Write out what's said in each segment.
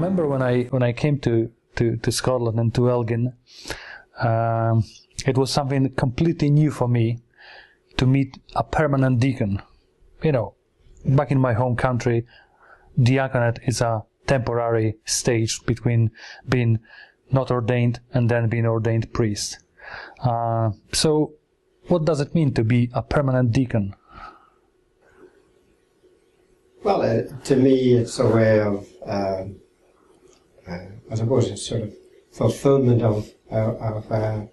remember when I came to Scotland and to Elgin, it was something completely new for me to meet a permanent deacon. You know, back in my home country, diaconate is a temporary stage between being not ordained and then being ordained priest. So what does it mean to be a permanent deacon? Well, to me, it's a way of, I suppose, it's sort of fulfillment of a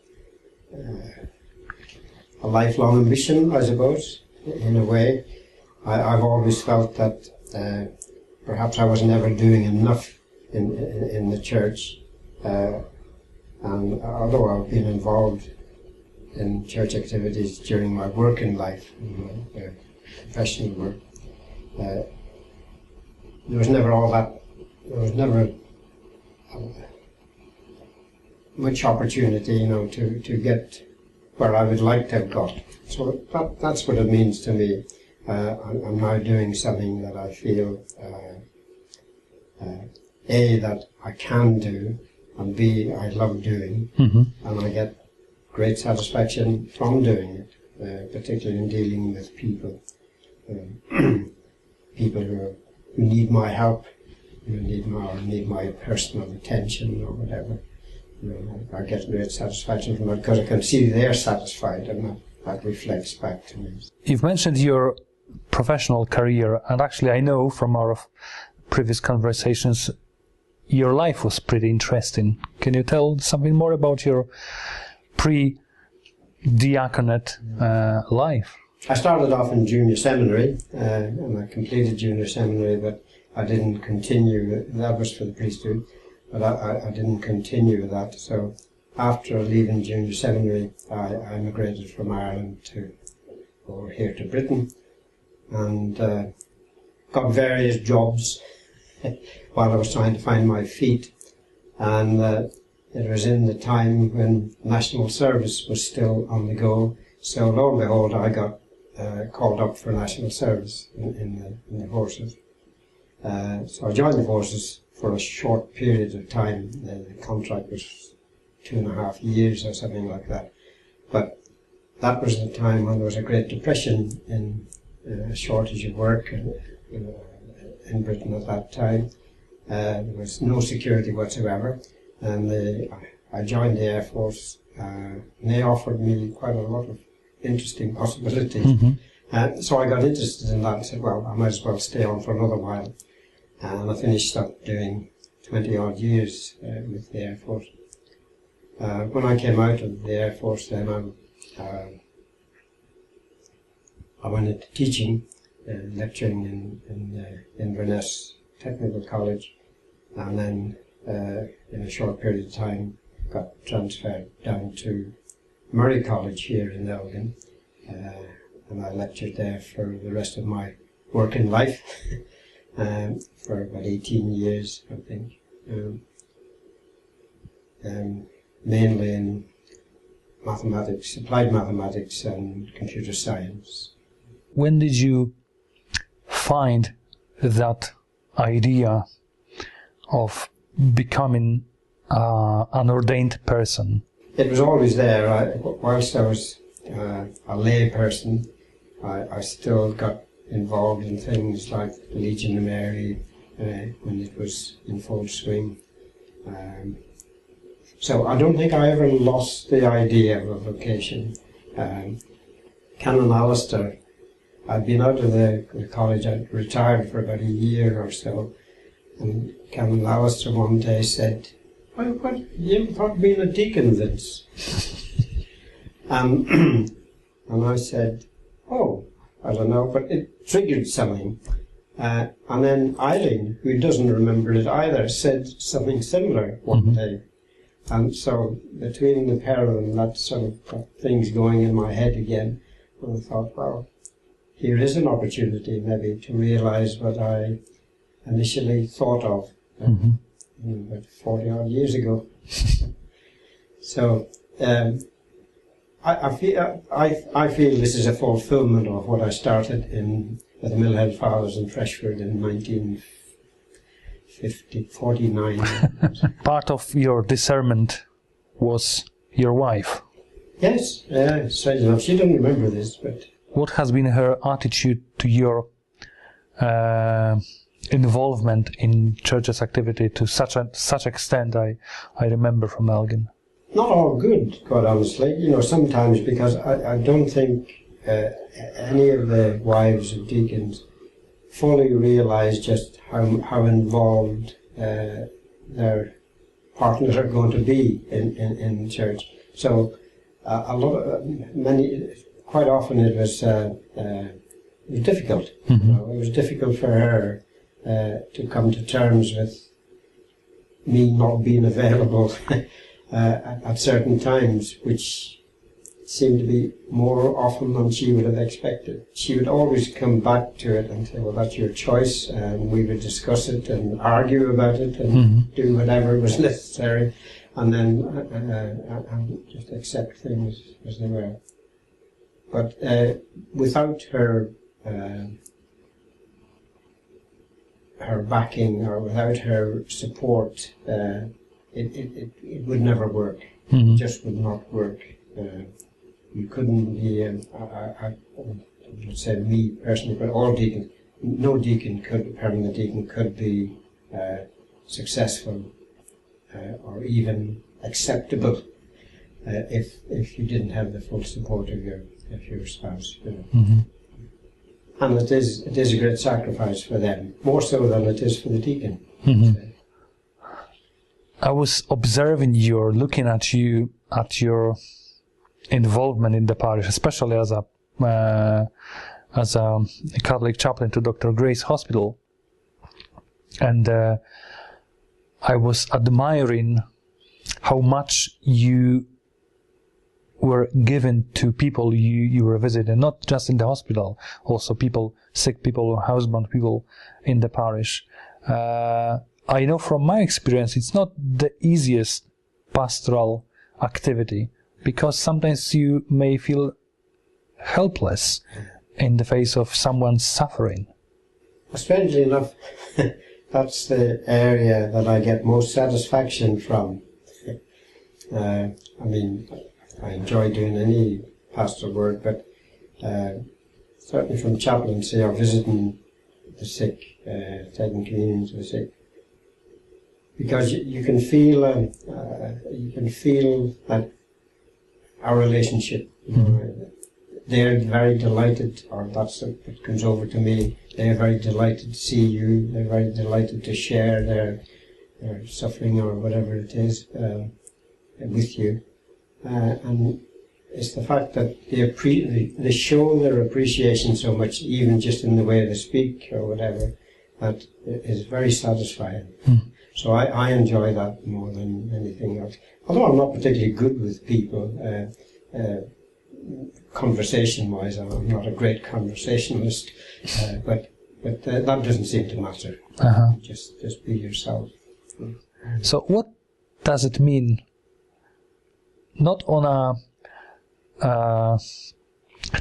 lifelong ambition, I suppose, in a way. I've always felt that perhaps I was never doing enough in the church, and although I've been involved in church activities during my working life, professional work, there was never much opportunity, you know, to get where I would like to have got. So that's what it means to me. I'm now doing something that I feel, A, that I can do, and B, I love doing, and I get great satisfaction from doing it, particularly in dealing with people, people who need my help, who need my personal attention or whatever. You know, I get great satisfaction from it because I can see they're satisfied, and that reflects back to me. You've mentioned your professional career, and actually I know from our previous conversations your life was pretty interesting. Can you tell something more about your pre-diaconate life? I started off in junior seminary, and I completed junior seminary, but I didn't continue. That was for the priesthood, but I didn't continue with that. So after leaving junior seminary, I emigrated from Ireland over here to Britain, and got various jobs while I was trying to find my feet. And it was in the time when national service was still on the go. So lo and behold, I got called up for national service in the forces. So I joined the forces for a short period of time. The contract was 2.5 years or something like that. But that was the time when there was a Great Depression and a shortage of work in Britain at that time. There was no security whatsoever, and I joined the Air Force, and they offered me quite a lot of interesting possibilities. So I got interested in that. I said, well, I might as well stay on for another while. And I finished up doing 20-odd years with the Air Force. When I came out of the Air Force, then I went into teaching, lecturing in Inverness Technical College, and then in a short period of time got transferred down to Murray College here in Elgin, and I lectured there for the rest of my working life, for about 18 years, I think, mainly in mathematics, applied mathematics and computer science. When did you find that idea of becoming an ordained person? It was always there. Whilst I was a lay person, I still got involved in things like the Legion of Mary when it was in full swing. So I don't think I ever lost the idea of a vocation. Canon Alistair, I'd been out of the college, I'd retired for about a year or so, and Canon Alistair one day said, "Well, what, you ever thought of being a deacon, Vince?" And I said, "Oh, I don't know," but it triggered something. And then Eileen, who doesn't remember it either, said something similar one day. And so between the pair of them, that sort of got things going in my head again. And I thought, well, here is an opportunity maybe to realise what I initially thought of about 40-odd years ago. So I feel this is a fulfilment of what I started with the Millhead Fathers in Freshford in 19 49. Part of your discernment was your wife. Yes, strange enough. She doesn't remember this, but... What has been her attitude to your involvement in church's activity to such extent? I remember from Elgin. Not all good, quite honestly. You know, sometimes, because I don't think any of the wives of deacons fully realise just how involved their partners are going to be in church. So quite often it was difficult. Mm-hmm. You know, it was difficult for her to come to terms with me not being available at certain times, which seemed to be more often than she would have expected. She would always come back to it and say, well, that's your choice, and we would discuss it and argue about it and do whatever was necessary, and then just accept things as they were. But without her her backing, or without her support, it would never work. It just would not work. You couldn't be, I would say me personally, but all deacons, no deacon could, permanent deacon could be successful or even acceptable if you didn't have the full support of your spouse. You know. And it is a great sacrifice for them, more so than it is for the deacon. I was observing you, looking at you, at your involvement in the parish, especially as a Catholic chaplain to Dr. Gray's Hospital, and I was admiring how much you were given to people you were visiting, not just in the hospital, also people, sick people, housebound people in the parish. I know from my experience it's not the easiest pastoral activity, because sometimes you may feel helpless in the face of someone suffering. Strangely enough, that's the area that I get most satisfaction from. I mean, I enjoy doing any pastoral work, but certainly from chaplaincy or visiting the sick, taking communion to the sick, because you can feel that our relationship. You know, they're very delighted, or that's what comes over to me. They're very delighted to see you. They're very delighted to share their suffering or whatever it is with you. And it's the fact that they show their appreciation so much, even just in the way they speak or whatever, that is very satisfying. So I enjoy that more than anything else. Although I'm not particularly good with people, conversation-wise, I'm not a great conversationalist, but that doesn't seem to matter. Just be yourself. So what does it mean, not on a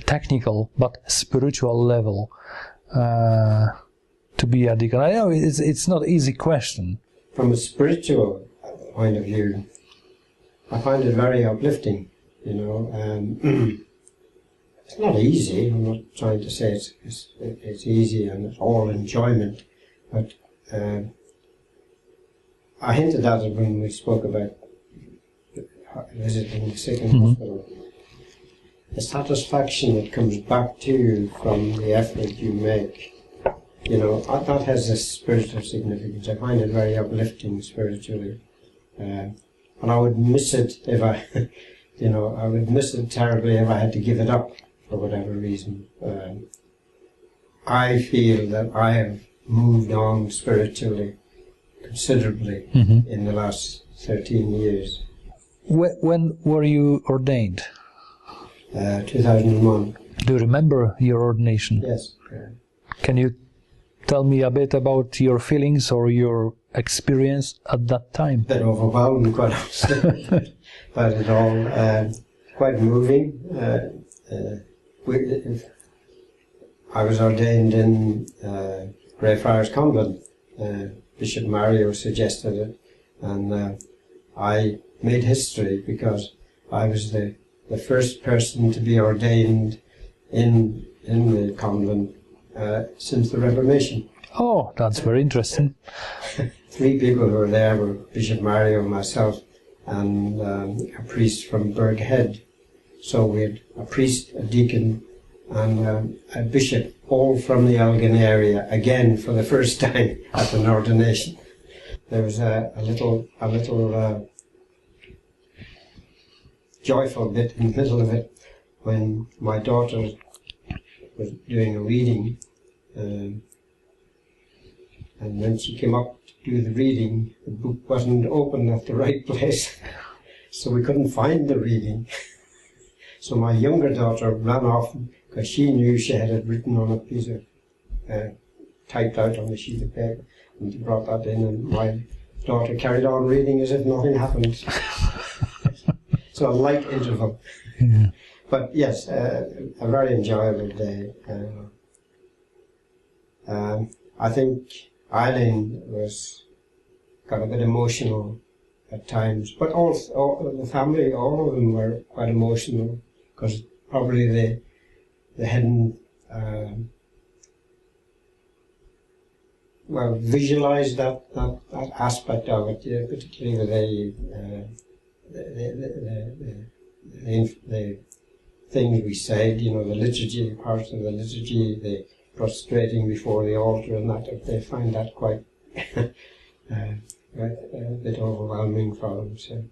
technical but spiritual level, to be a deacon? I know it's not an easy question. From a spiritual point of view, I find it very uplifting. You know, it's not easy. I'm not trying to say it's easy and it's all enjoyment, but I hinted at it when we spoke about visiting the sick in hospital. The satisfaction that comes back to you from the effort you make, you know, that has a spiritual significance. I find it very uplifting spiritually, and I would miss it if I. You know, I would miss it terribly if I had to give it up for whatever reason. I feel that I have moved on spiritually considerably in the last 13 years. When were you ordained? 2001. Do you remember your ordination? Yes. Can you tell me a bit about your feelings or your experience at that time? A bit overwhelming, quite honestly. But it all quite moving. I was ordained in Greyfriars Convent Bishop Mario suggested it, and I made history because I was the first person to be ordained in the convent since the Reformation. Oh, that's very interesting. 3 people who were there were Bishop Mario, myself, and a priest from Burghead. So we had a priest, a deacon, and a bishop, all from the Elgin area, again for the first time at an ordination. There was a little joyful bit in the middle of it when my daughter was doing a reading, and when she came up to do the reading, the book wasn't open at the right place, so we couldn't find the reading. So my younger daughter ran off because she knew she had it written on a piece of, typed out on a sheet of paper, and she brought that in, and my daughter carried on reading as if nothing happened. So a light interval. Yeah. But yes, a very enjoyable day. I think Eileen got a bit emotional at times, but all the family, all of them were quite emotional, because probably they hadn't visualized that aspect of it, particularly with the things we said, the liturgy, parts of the liturgy, the prostrating before the altar, and that they find that quite a bit overwhelming for them, so,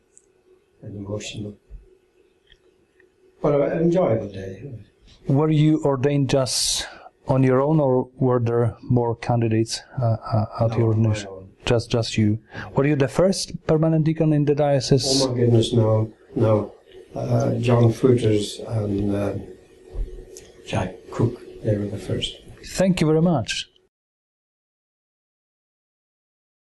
and emotional. But an enjoyable day. Were you ordained just on your own, or were there more candidates at your ordination? Just you. Were you the first permanent deacon in the diocese? Oh my goodness, no. John Footers and Jack Cook, they were the first. Thank you very much.